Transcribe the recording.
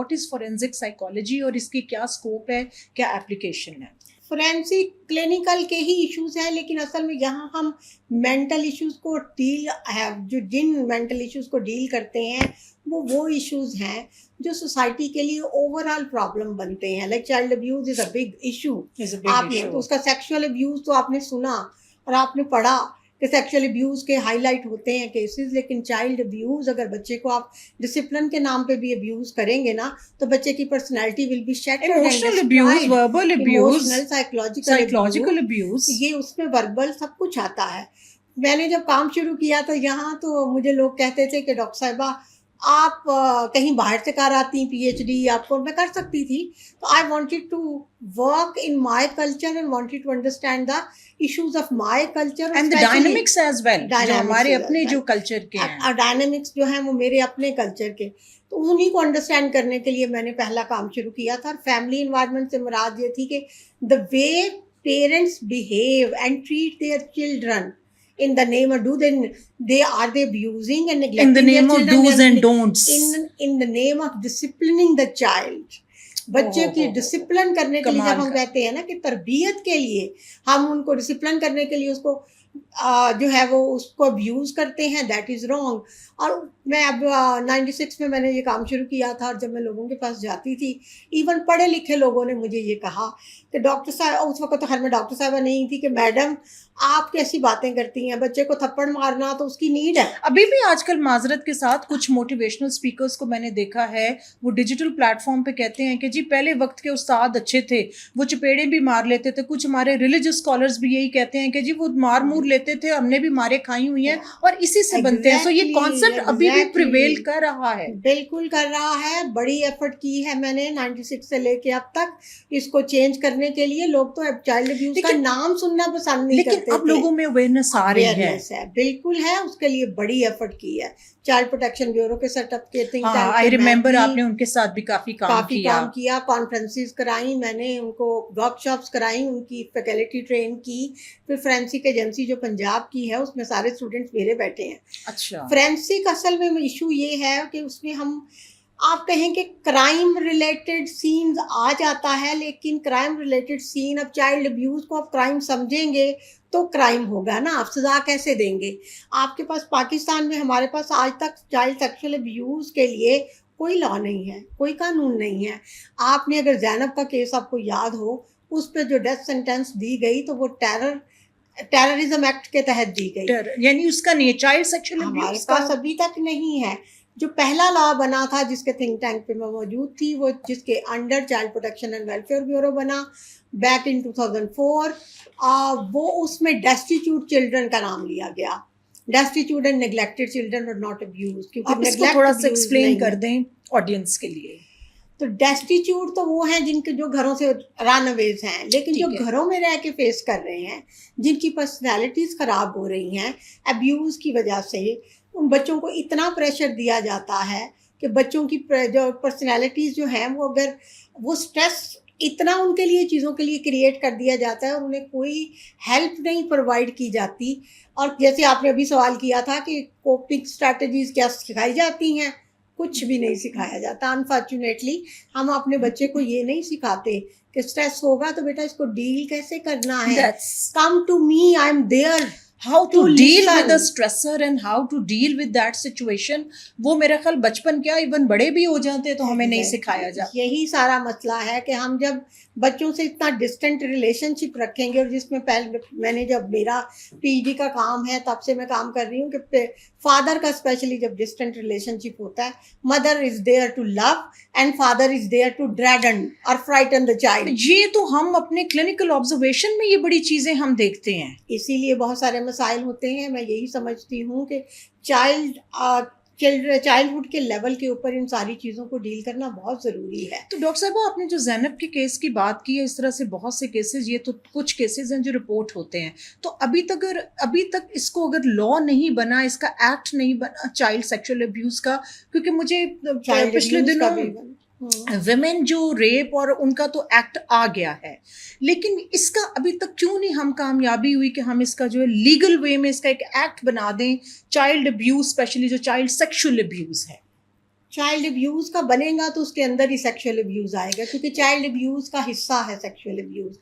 what is forensic psychology اور اس کی کیا scope ہے, کیا application ہے. فورینسک کلینکل کے ہی ایشوز ہیں, لیکن اصل میں یہاں ہم مینٹل ایشوز کو جن مینٹل ایشوز کو ڈیل کرتے ہیں وہ ایشوز ہیں جو سوسائٹی کے لیے اوور آل پرابلم بنتے ہیں. Like child abuse is a big issue. آپ نے اس کا سیکشول ابیوز تو آپ نے سنا اور آپ نے پڑھا کہ سیکشل ابیوز کے ہائی لائٹ ہوتے ہیں کیسز, لیکن چائلڈ ابیوز اگر بچے کو آپ ڈسپلن کے نام پہ بھی ابیوز کریں گے نا تو بچے کی personality will be shattered. Emotional abuse, verbal abuse, psychological abuse, یہ اس میں وربل سب کچھ آتا ہے. میں نے جب کام شروع کیا تھا یہاں تو مجھے لوگ کہتے تھے کہ ڈاکٹر صاحبہ آپ کہیں باہر سے کر آتی پی ایچ ڈی, آپ کو میں کر سکتی تھی. تو I wanted to work in my culture and wanted to understand the issues of my culture and the dynamics as well, جو ہمارے اپنے جو کلچر کے ہیں, ڈائنامکس جو ہیں وہ میرے اپنے کلچر کے, تو انہیں کو انڈرسٹینڈ کرنے کے لیے میں نے پہلا کام شروع کیا تھا. اور فیملی انوائرمنٹ سے مراد یہ تھی کہ the way parents behave and treat their children in the name of are they abusing and neglecting in the name their of children do's and don'ts, in the name of disciplining the child. بچے کی discipline کرنے کے لیے جب ہم کہتے ہیں نا کہ تربیت کے لیے ہم ان کو ڈسپلن کرنے کے لیے اس کو جو ہے وہ اس کو ابیوز کرتے ہیں, دیٹ از رانگ. اور میں اب 96 میں نے یہ کام شروع کیا تھا, اور جب میں لوگوں کے پاس جاتی تھی, ایون پڑھے لکھے لوگوں نے مجھے یہ کہا کہ ڈاکٹر صاحب, اس وقت تو خیر میں ڈاکٹر صاحبہ نہیں تھی, کہ میڈم آپ کیسی باتیں کرتی ہیں, بچے کو تھپڑ مارنا تو اس کی نیڈ ہے. ابھی بھی آج کل معذرت کے ساتھ کچھ موٹیویشنل اسپیکرز کو میں نے دیکھا ہے, وہ ڈیجیٹل پلیٹ فارم پہ کہتے ہیں کہ جی پہلے وقت کے استاد اچھے تھے, وہ چپیڑے بھی مار لیتے تھے. کچھ ہمارے ریلیجس اسکالرز بھی یہی کہتے ہیں کہ جی وہ مار مور لیتے تھے, ہم نے بھی مارے کھائی ہوئی ہیں, اور اسی سے بنتے ہیں. سو یہ کانسیپٹ ابھی بھی پریویل کر رہا ہے. بالکل کر رہا ہے. بڑی ایفرٹ کی ہے میں نے 96 سے لے کے اب تک اس کو چینج کرنے کے لیے. لوگ تو اب چائلڈ ابیوز کا نام سننا پسند نہیں کرتے, لیکن اب لوگوں میں اویئرنیس آ رہی ہے. بالکل ہے, اس کے لیے بڑی ایفرٹ کی ہے. چائلڈ پروٹیکشن بیورو کے سیٹ اپ کے تھنک ٹینک, آئی ریممبر آپ نے ان کے ساتھ بھی کافی کام کیا. کانفرنسز کرائی میں نے, ان کو ورک شاپس کرائی, ان کی فیکلٹی ٹرین کی. پھر فورینسک ایجنسی جو پنجاب کی ہے اس میں سارے اسٹوڈنٹس میرے بیٹھے ہیں. اچھا, فورینسک اصل میں ایشو یہ ہے کہ اس میں ہم آپ کہیں کہ کرائم ریلیٹڈ سینز آ جاتا ہے, لیکن کرائم ریلیٹڈ سین, اب چائلڈ ابیوز کو آپ کرائم سمجھیں گے تو کرائم ہوگا نا, آپ سزا کیسے دیں گے؟ آپ کے پاس پاکستان میں ہمارے پاس آج تک چائلڈ سیکشل ابیوز کے لیے کوئی لا نہیں ہے, کوئی قانون نہیں ہے. آپ نے اگر زینب کا کیس آپ کو یاد ہو, اس پہ جو ڈیتھ سینٹینس دی گئی تو وہ ٹیررزم ایکٹ کے تحت دی گئی, یعنی اس کا نہیں, چائلڈ سیکشل ہمارے پاس ابھی تک نہیں ہے. جو پہلا لا بنا تھا جس کے تھنک ٹینک پہ میں موجود تھی, وہ جس کے under child protection and welfare bureau بنا بیک ان 2004, وہ اس میں ڈیسٹیٹیوٹ چلڈرن کا نام لیا گیا. ڈیسٹیٹیوٹ اینڈ نیگلیکٹڈ چلڈرن اور ناٹ ابیوز. آپ اس کو تھوڑا سا ایکسپلین کر دیں آڈینس کے لیے. تو ڈیسٹیٹیوٹ تو وہ ہیں جن کے جو گھروں سے رن اویز ہیں, لیکن جو گھروں میں رہ کے فیس کر رہے ہیں, جن کی پرسنالٹیز خراب ہو رہی ہیں ابیوز کی وجہ سے, ان بچوں کو اتنا پریشر دیا جاتا ہے کہ بچوں کی جو پرسنالٹیز جو ہیں وہ اگر وہ اسٹریس اتنا ان کے لیے چیزوں کے لیے کریٹ کر دیا جاتا ہے, اور انہیں کوئی ہیلپ نہیں پرووائڈ کی جاتی. اور جیسے آپ نے ابھی سوال کیا تھا کہ کوپنگ اسٹریٹجیز کیا سکھائی جاتی ہیں, کچھ بھی نہیں سکھایا جاتا. انفارچونیٹلی ہم اپنے بچے کو یہ نہیں سکھاتے کہ اسٹریس ہوگا تو بیٹا اس کو ڈیل کیسے کرنا ہے, come to me, I am there. How to deal with the stressor and how to deal with that situation, وہ میرا خیال بچپن کیا ایون بڑے بھی ہو جاتے تو ہمیں نہیں سکھایا جاتا. یہی سارا مسئلہ ہے کہ ہم جب بچوں سے اتنا ڈسٹنٹ ریلیشن شپ رکھیں گے, اور جس میں پہلے میں نے جب میرا پی ایچ ڈی کا کام ہے تب سے میں کام کر رہی ہوں کہ فادر کا اسپیشلی جب ڈسٹنٹ ریلیشن شپ ہوتا ہے, mother is there to love and father is there to threaten اور فرائٹن دا چائلڈ. یہ تو ہم اپنے کلینکل آبزرویشن میں یہ بڑی چیزیں ہم دیکھتے ہیں. اسی لیے بہت سارے مسائل ہوتے ہیں. میں یہی سمجھتی ہوں کہ چائلڈہڈ کے لیول کے اوپر ان ساری چیزوں کو ڈیل کرنا بہت ضروری ہے. تو ڈاکٹر صاحبہ آپ نے جو زینب کے کیس کی بات کی ہے, اس طرح سے بہت سے کیسز, یہ تو کچھ کیسز ہیں جو رپورٹ ہوتے ہیں, تو ابھی تک اس کو اگر لا نہیں بنا, اس کا ایکٹ نہیں بنا چائلڈ سیکشل ابیوز کا, کیونکہ مجھے پچھلے دنوں ویمن جو ریپ اور ان کا تو ایکٹ آ گیا ہے, لیکن اس کا ابھی تک کیوں نہیں ہم کامیابی ہوئی کہ ہم اس کا جو ہے لیگل وے میں اس کا ایک ایکٹ بنا دیں چائلڈ ابیوز, اسپیشلی جو چائلڈ سیکشل ابیوز ہے. چائلڈ ابیوز کا بنے گا تو اس کے اندر ہی سیکشل ابیوز آئے گا، کیونکہ چائلڈ ابیوز کا حصہ ہے سیکشل ابیوز.